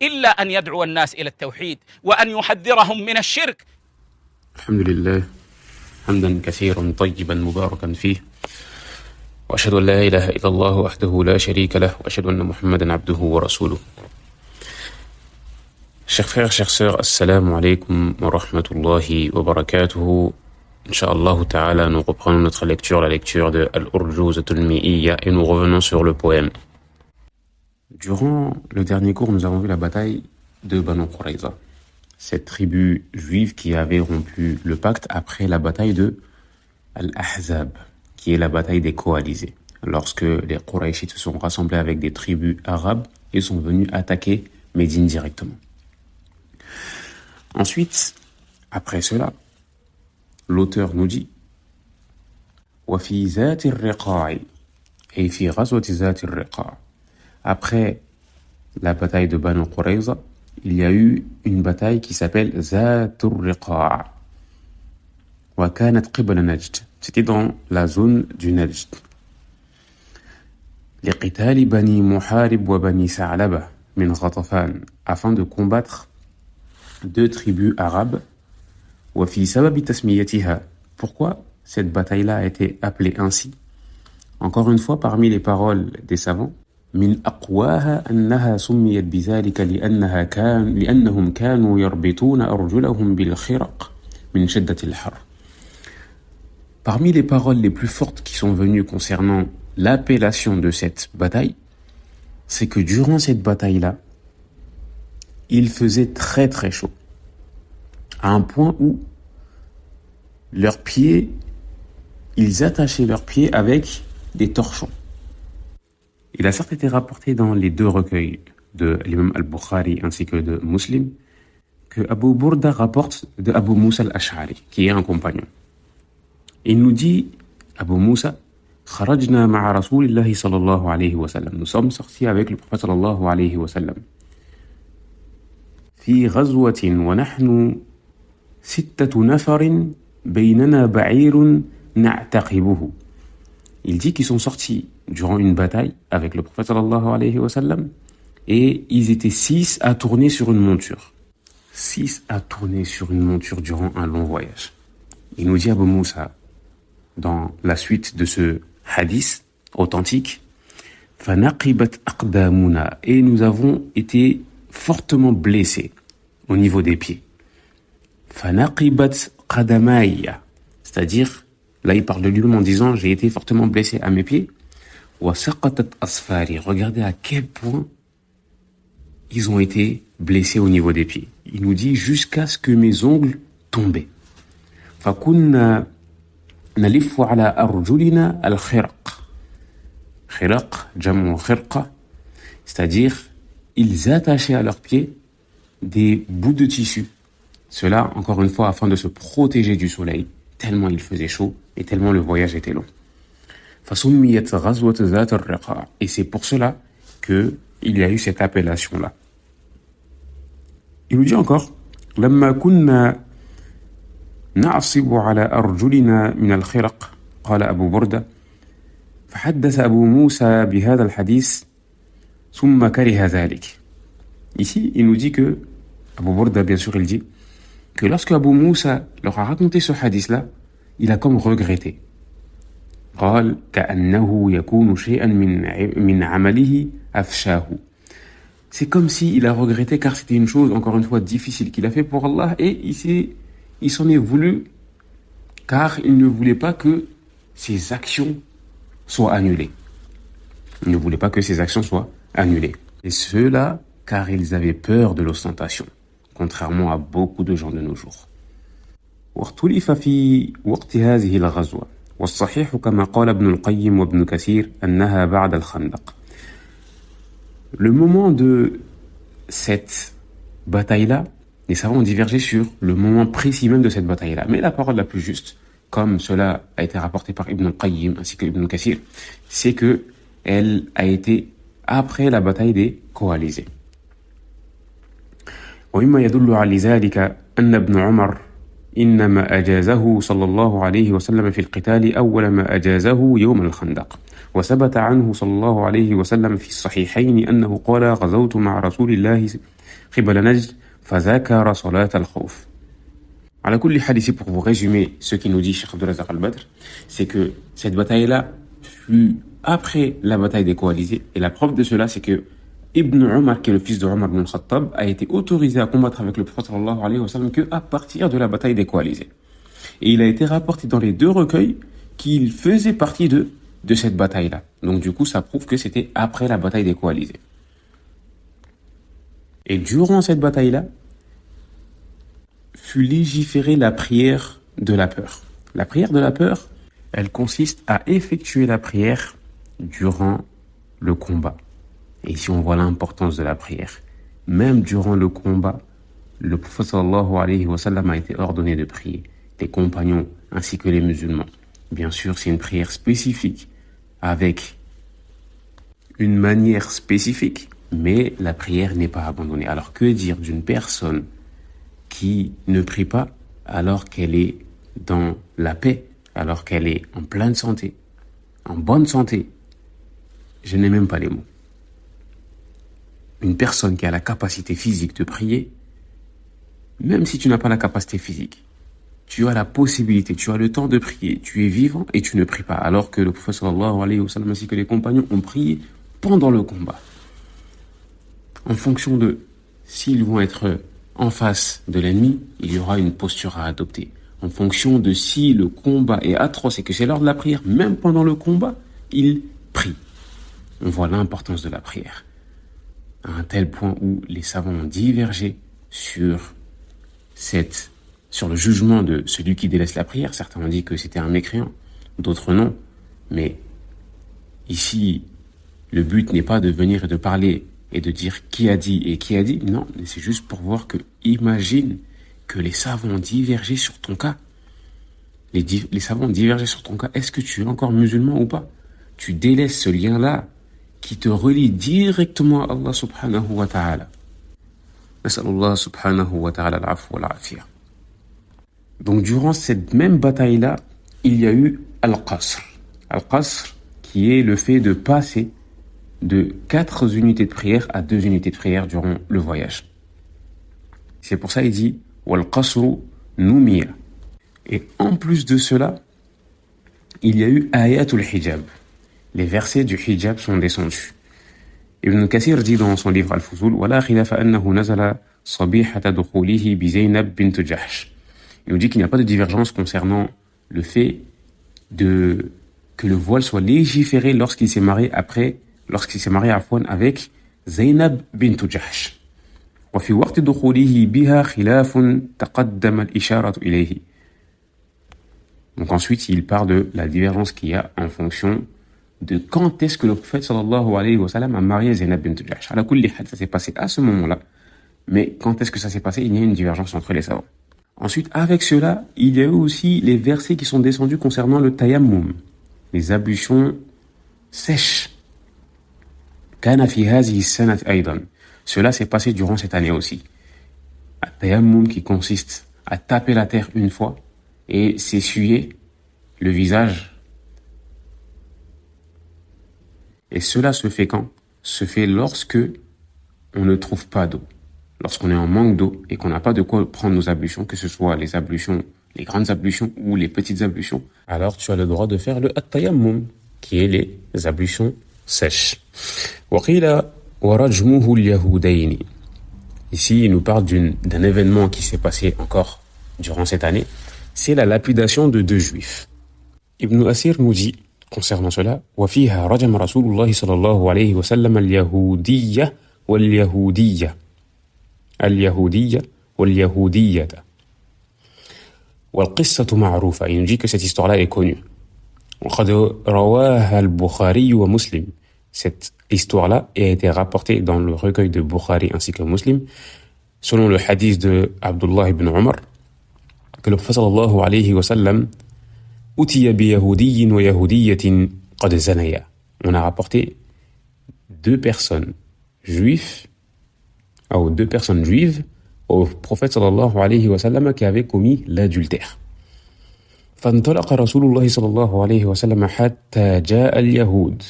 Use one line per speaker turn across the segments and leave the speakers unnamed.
إلا أن يدعو الناس إلى التوحيد وأن يحذرهم من الشرك.
الحمد لله حمدا كثيرا طيبا مباركا فيه، وأشهد أن لا إله إلا الله وحده لا شريك له، وأشهد أن محمدا عبده ورسوله. Chers frères, chères sœurs, assalamu alaikum wa rahmatullahi wa barakatuhu. Inch'Allah ta'ala, nous reprenons notre lecture, la lecture de Al-Urjuzatul Mi'iyya, et nous revenons sur le poème. Durant le dernier cours, nous avons vu la bataille de Banu Qurayza, cette tribu juive qui avait rompu le pacte après la bataille de Al-Ahzab, qui est la bataille des coalisés, lorsque les Qurayshites se sont rassemblés avec des tribus arabes et sont venus attaquer Médine directement. Ensuite, après cela, l'auteur nous dit وَفِي ذَاتِ الرِّقَاعِ et في غزوة ذات الرِّقَاع. Après la bataille de Banu Qurayza, il y a eu une bataille qui s'appelle ذات الرِّقَاع. وكانت قبل نجد. C'était dans la zone du Najd. لقتال بني محارب وبني ثعلبة من غطفان, afin de combattre deux tribus arabes. وفي سبب تسميتها. Pourquoi cette bataille-là a été appelée ainsi? Encore une fois, parmi les paroles des savants, من أقواها أنها سميت بذلك لأنهم كانوا يربطون أرجلهم بالخرق من شدة الحر. Parmi les paroles les plus fortes qui sont venues concernant l'appellation de cette bataille, c'est que durant cette bataille-là, il faisait très très chaud, à un point où leurs pieds, ils attachaient leurs pieds avec des torchons. Il a certes été rapporté dans les deux recueils de l'imam al-Bukhari ainsi que de Muslim que Abu Burda rapporte de Abu Musa al-Ash'ari, qui est un compagnon. Il nous dit, Abu Musa, خرجنا مع رسول الله صلى الله عليه وسلم. Nous sommes sortis avec le prophète صلى الله عليه وسلم. في غزوة ونحن 6 نفر بيننا بعير نعتقبه. Il dit qu'ils sont sortis durant une bataille avec le prophète sallallahu alayhi wa sallam et ils étaient 6 à tourner sur une monture. 6 à tourner sur une monture durant un long voyage. Il nous dit Abu Moussa, dans la suite de ce hadith authentique, فَنَقِبَتْ أَقْدَامُنَا, et nous avons été fortement blessés au niveau des pieds. فَنَقِبَتْ قَدَمَايَ, c'est-à-dire, là il parle de lui-même en disant j'ai été fortement blessé à mes pieds. وَسَقَطَتْ أَصْفَارِي, regardez à quel point ils ont été blessés au niveau des pieds. Il nous dit jusqu'à ce que mes ongles tombaient. فَكُنَّا نَلِفُّ عَلَى أَرْجُلِنَا الْخِرَقِ. Khiraq, jamu khirqa, c'est-à-dire ils attachaient à leurs pieds des bouts de tissu. Cela, encore une fois, afin de se protéger du soleil, tellement il faisait chaud et tellement le voyage était long. فَسُمِّيَتْ غَزْوَةُ ذَاتِ الرِّقَاعِ, et c'est pour cela qu'il y a eu cette appellation-là. Il nous dit encore لَمَّا كُنَّا نَعْصِبُ عَلَى أَرْجُلِنَا مِنَ الْخِرَقِ قال أبو بردة فحدث أبو موسى بهذا الحديث ثم كره ذلك. Ici, il nous dit que, Abu Burda, bien sûr, il dit que lorsque Abu Moussa leur a raconté ce hadith-là, il a comme regretté. قال كأنه يكون شيئا من عمله أفشاه. C'est comme si il a regretté car c'était une chose, encore une fois, difficile qu'il a fait pour Allah et il s'en est voulu car il ne voulait pas que ses actions soient annulées. Il ne voulait pas que ses actions soient annulées. Et cela car ils avaient peur de l'ostentation, contrairement à beaucoup de gens de nos jours. واختلف في وقت هذه الغزوة والصحيح كما قال ابن القيم وابن كثير أنها بعد الخندق. Le moment de cette bataille-là, les savants ont divergé sur le moment précis même de cette bataille-là. Mais la parole la plus juste, comme cela a été rapporté par Ibn al-Qayyim ainsi que Ibn Kathir, c'est que elle a été après la bataille des coalisés. ومما يدل على ذلك أن ابن عمر إنما أجازه صلى الله عليه وسلم في القتال أول ما أجازه يوم الخندق وثبت عنه صلى الله عليه وسلم في الصحيحين أنه قال غزوت مع رسول الله قبل نجد فذكر صلاة الخوف. على كل حال, ici pour vous résumer ce qu'il nous dit Cheikh Abdul Razak Al-Badr, c'est que cette bataille-là fut après la bataille des coalisés, et la preuve de cela c'est que Ibn Umar, qui est le fils de Omar ibn al-Khattab, a été autorisé à combattre avec le prophète sallallahu alayhi wa sallam qu'à partir de la bataille des coalisés. Et il a été rapporté dans les deux recueils qu'il faisait partie de cette bataille-là. Donc du coup, ça prouve que c'était après la bataille des coalisés. Et durant cette bataille-là, fut légiférée la prière de la peur. La prière de la peur, elle consiste à effectuer la prière durant le combat. Et ici, on voit l'importance de la prière. Même durant le combat, le prophète sallallahu alayhi wa sallam a été ordonné de prier. Les compagnons ainsi que les musulmans. Bien sûr, c'est une prière spécifique, avec une manière spécifique, mais la prière n'est pas abandonnée. Alors que dire d'une personne qui ne prie pas alors qu'elle est dans la paix, alors qu'elle est en pleine santé, en bonne santé? Je n'ai même pas les mots. Une personne qui a la capacité physique de prier, même si tu n'as pas la capacité physique, tu as la possibilité, tu as le temps de prier, tu es vivant et tu ne pries pas. Alors que le prophète sallallahu alayhi wa sallam ainsi que les compagnons ont prié pendant le combat. En fonction de s'ils vont être en face de l'ennemi, il y aura une posture à adopter. En fonction de si le combat est atroce et que c'est l'heure de la prière, même pendant le combat, ils prient. On voit l'importance de la prière. À un tel point où les savants ont divergé sur le jugement de celui qui délaisse la prière. Certains ont dit que c'était un mécréant, d'autres non. Mais ici, le but n'est pas de venir et de parler et de dire qui a dit et qui a dit. Non, mais c'est juste pour voir que, imagine que les savants ont divergé sur ton cas. Les savants ont divergé sur ton cas. Est-ce que tu es encore musulman ou pas? Tu délaisses ce lien-là qui te relie directement à Allah subhanahu wa ta'ala. Nas'alullah subhanahu wa ta'ala al-'afwa wal-'afiyah. Donc durant cette même bataille-là, il y a eu Al-Qasr. Al-Qasr, qui est le fait de passer de 4 unités de prière à 2 unités de prière durant le voyage. C'est pour ça qu'il dit Wal-Qasru Numiya. Et en plus de cela, il y a eu Ayatul Hijab. Les versets du hijab sont descendus. Ibn Kathir dit dans son livre Al-Fuzul وَلَا خِلَافَ أَنَّهُ نَزَلَ صَبِيحَةَ دُخُولِهِ بِزَيْنَبْ بِنْتُ جَحْشٍ. Il nous dit qu'il n'y a pas de divergence concernant le fait que le voile soit légiféré lorsqu'il s'est marié avec Zaynab bint Jahsh. وفي وقت دخوله بها خلاف تقدم الإشارة إليه. Donc ensuite, il parle de la divergence qu'il y a en fonction de quand est-ce que le prophète sallallahu alayhi wa sallam a marié Zaynab bint Jahsh. Ala kulli hal, ça s'est passé à ce moment-là. Mais quand est-ce que ça s'est passé? Il y a une divergence entre les savants. Ensuite, avec cela, il y a eu aussi les versets qui sont descendus concernant le tayammum, les ablutions sèches. Kana fi hazihi sanat aydan. Cela s'est passé durant cette année aussi. Un tayammum qui consiste à taper la terre une fois et s'essuyer le visage. Et cela se fait quand? Se fait lorsque on ne trouve pas d'eau. Lorsqu'on est en manque d'eau et qu'on n'a pas de quoi prendre nos ablutions, que ce soit les ablutions, les grandes ablutions ou les petites ablutions, alors tu as le droit de faire le at-tayammum, qui est les ablutions sèches. Waqila wa rajmuhu al-yahudayn. Ici, il nous parle d'un événement qui s'est passé encore durant cette année. C'est la lapidation de 2 juifs. Ibn Asir nous dit concernant cela, وَفِيهَا رَجَمَ رَسُولُ اللَّهِ صَلَى اللَّهُ عَلَيْهِ وَسَلَّمَ الْيَهُودِيَّةَ وَالْيَهُودِيَّةَ وَالْقِصَّةُ مَعْرُوفَةٌ. Il nous dit que cette histoire-là est connue. وَقَدْ رَوَاهَا الْبُخَارِيُّ وَمُسْلِمٌ. Cette histoire-là a été rapportée dans le recueil de Bukhari ainsi que Muslim, selon le hadith de Abdullah ibn Umar, que le prophète sallallahu alayhi wa sallam utiya bi yahudiyyin wa yahudiyatin qad zanaya. On a rapporté 2 personnes juives au prophète sallallahu alayhi wa sallam qui avait commis l'adultère. فانطلق رسول الله صلى الله عليه وسلم حتى جاء اليهود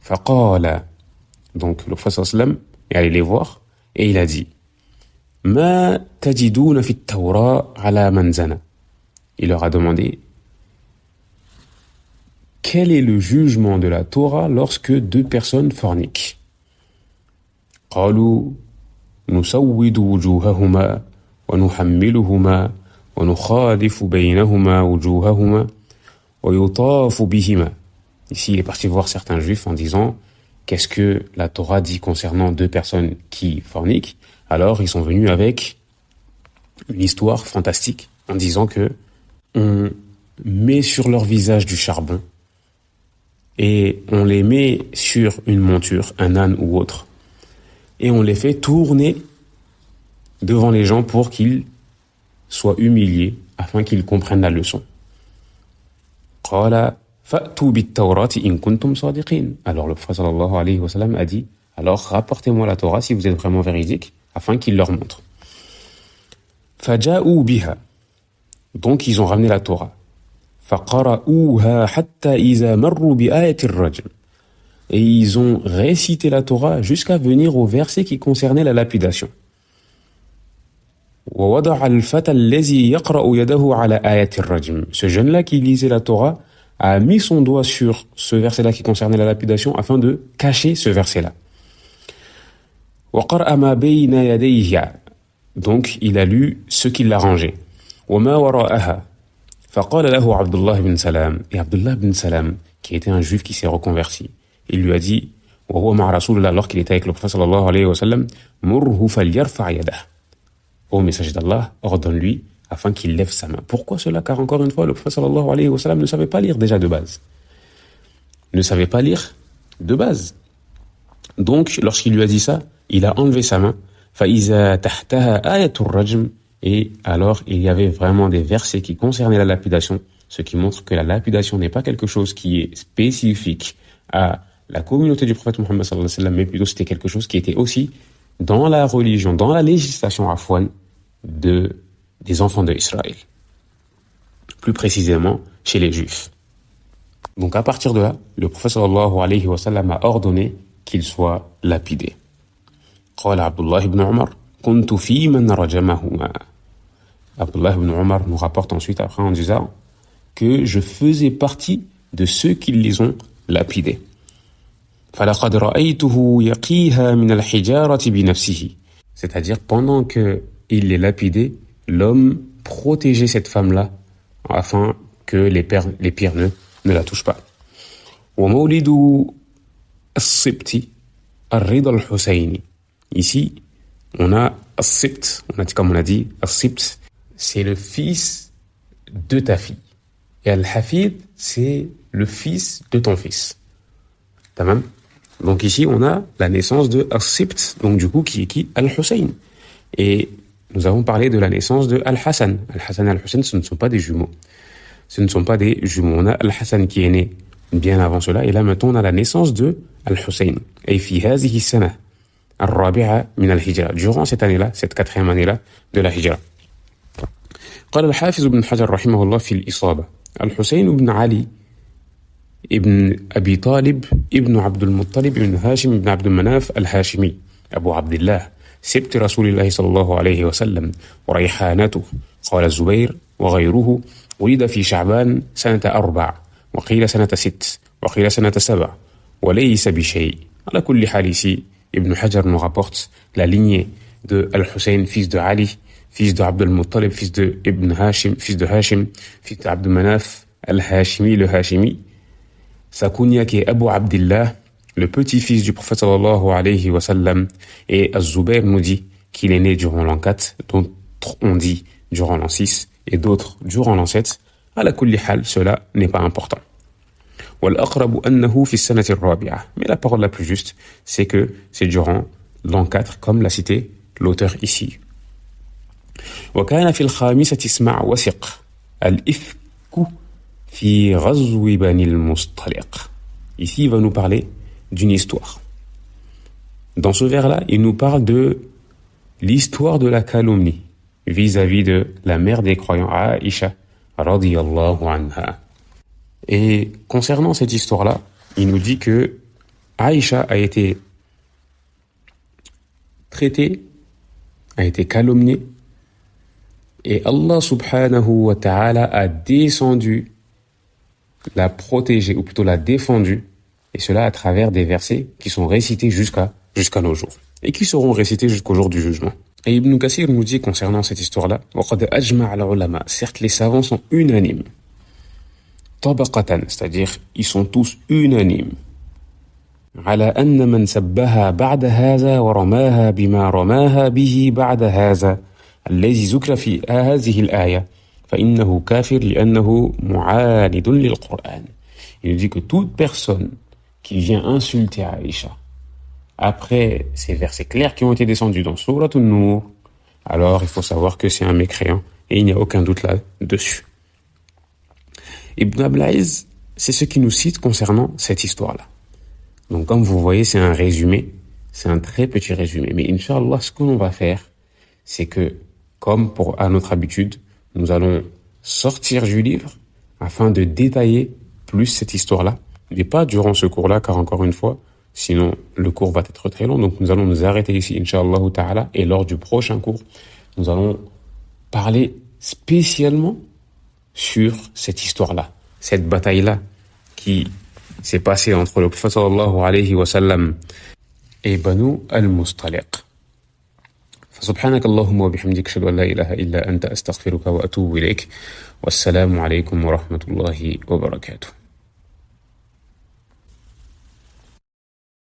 فقال, donc le prophète sallallahu alayhi wa sallam est allé les voir et il a dit ما تجدون في التوراة على من زنى. Il leur a demandé quel est le jugement de la Torah lorsque deux personnes forniquent. قالوا نسود وجوههما ونحملهما ونخالف بينهما وجوههما ويطاف بهما. Ici, il est parti voir certains juifs en disant qu'est-ce que la Torah dit concernant deux personnes qui forniquent. Alors, ils sont venus avec une histoire fantastique en disant que on met sur leur visage du charbon et on les met sur une monture, un âne ou autre, et on les fait tourner devant les gens pour qu'ils soient humiliés afin qu'ils comprennent la leçon. قال فأتوا بالتوراة إن كنتم صادقين. Alors le prophète sallallahu alayhi wa sallam a dit, alors rapportez-moi la Torah si vous êtes vraiment véridique, afin qu'il leur montre. فجاءوا بها. Donc ils ont ramené la Torah. فقرأوها حتى إذا مروا بآية الرجم. Et ils ont récité la Torah jusqu'à venir au verset qui concernait la lapidation. ووضع الفتى الذي يقرأ يده على آية الرجم. Ce jeune-là qui lisait la Torah a mis son doigt sur ce verset-là qui concernait la lapidation afin de cacher ce verset-là. وقرأ ما بين يديه. Donc il a lu ce qui l'a rangé. وما وراءها. فقال له عبد الله بن سلام. Et Abdullah ibn Salam, qui était un juif qui s'est reconverti, il lui a dit, وهو مع رسول الله, alors qu'il était avec le prophète sallallahu alayhi wa sallam, مره فليرفع يده. Ô messager d'Allah, ordonne-lui afin qu'il lève sa main. Pourquoi cela? Car encore une fois, le prophète sallallahu alayhi wa sallam ne savait pas lire déjà de base. Ne savait pas lire de base. Donc, lorsqu'il lui a dit ça, il a enlevé sa main. فَإِذَا تَحْتَهَا آيَةُ الرَّجْمِ. Et alors, il y avait vraiment des versets qui concernaient la lapidation, ce qui montre que la lapidation n'est pas quelque chose qui est spécifique à la communauté du prophète Mohammed sallallahu alayhi wa sallam, mais plutôt c'était quelque chose qui était aussi dans la religion, dans la législation afouane des enfants d'Israël. Plus précisément, chez les juifs. Donc à partir de là, le prophète sallallahu alayhi wa sallam a ordonné qu'il soit lapidé. قال عبد الله بن عمر كنت في من رجمهما. Abdullah ibn Omar nous rapporte ensuite après en disant que je faisais partie de ceux qui les ont lapidés. فَلَقَدْ رَأَيْتُهُ يَقِيهَا مِنَ الْحِجَارَةِ بِنَفْسِهِ. C'est-à-dire, pendant qu'il les lapidait, l'homme protégeait cette femme-là afin que les pierres ne la touchent pas. وَمَوْلِدُ السِّبْتِ الرِّضَى الْحُسَيْنِ. Ici, on a as-sibt, comme on a dit, as-sibt, c'est le fils de ta fille. Et al-hafid, c'est le fils de ton fils. Tamam. Donc ici, on a la naissance de as-sibt, donc du coup, qui est qui? Al-Hussein. Et nous avons parlé de la naissance de Al-Hassan. Al-Hassan et Al-Hussein, ce ne sont pas des jumeaux. Ce ne sont pas des jumeaux. On a Al-Hassan qui est né bien avant cela, et là maintenant, on a la naissance de Al-Hussein. Et fi hazihi sana الرابعة من الهجرة. Durant cette année-là, cette quatrième année-là de la hijra. قال الحافظ ابن حجر رحمه الله في الإصابة الحسين بن علي ابن أبي طالب ابن عبد المطلب ابن هاشم ابن عبد المناف الهاشمي أبو عبد الله سبت رسول الله صلى الله عليه وسلم وريحانته. قال الزبير وغيره ولد في شعبان سنة 4 وقيل سنة 6 وقيل سنة 7 وليس بشيء. على كل حال ici Ibn Hajar nous rapporte la lignée de Al-Hussein, fils de Ali, fils de Abd al-Muttalib, fils de Ibn Hashim, fils de Hashim, fils de Abd Manaf, Al-Hashimi, le Hashimi. Sa kunya qui est Abu Abdillah, le petit-fils du prophète sallallahu alayhi wa sallam. Et Az-Zubayr nous dit qu'il est né durant l'an 4, d'autres on dit durant l'an 6, et d'autres durant l'an 7. À la kulli hal, cela n'est pas important. والأقرب أنه في السنة الرابعة. Mais la parole la plus juste, c'est que c'est durant l'an 4, comme l'a cité l'auteur ici. وكان في الخامسة اسمع وثق الإفك في غزو بني المصطلق. Ici, il va nous parler d'une histoire. Dans ce vers-là, il nous parle de l'histoire de la calomnie vis-à-vis de la mère des croyants, Aïcha, radiyallahu anha. Et concernant cette histoire-là, il nous dit que Aïcha a été traitée, a été calomniée, et Allah subhanahu wa ta'ala a descendu la protéger, ou plutôt la défendu, et cela à travers des versets qui sont récités jusqu'à nos jours, et qui seront récités jusqu'au jour du jugement. Et Ibn Kathir nous dit concernant cette histoire-là, وَقَدْ أَجْمَعَ الْعُلَمَاء, certes les savants sont unanimes, طبقة, c'est-à-dire ils sont tous unanimes, على أن من سبها بعد هذا ورماها بما رماها به بعد هذا الذي ذكر في هذه الآية فإنه كافر لأنه معاند للقرآن. Il dit que toute personne qui vient insulter Aïcha après ces versets clairs qui ont été descendus dans Sourate An-Nur, alors il faut savoir que c'est un mécréant et il n'y a aucun doute là-dessus. Ibn Ablaïz, c'est ce qu'il nous cite concernant cette histoire-là. Donc comme vous voyez, c'est un résumé, c'est un très petit résumé. Mais Inch'Allah, ce que l'on va faire, c'est que, comme à notre habitude, nous allons sortir du livre afin de détailler plus cette histoire-là. Mais pas durant ce cours-là, car encore une fois, sinon le cours va être très long. Donc nous allons nous arrêter ici, Inch'Allah ta'ala, et lors du prochain cours, nous allons parler spécialement sur cette histoire-là, cette bataille-là qui s'est passée entre le prophète sallallahu alayhi wa sallam et Banu al-Mustaliq. فسبحانك اللهم وبحمدك أشهد أن لا إله إلا أنت أستغفرك وأتوب إليك والسلام عليكم ورحمة الله وبركاته.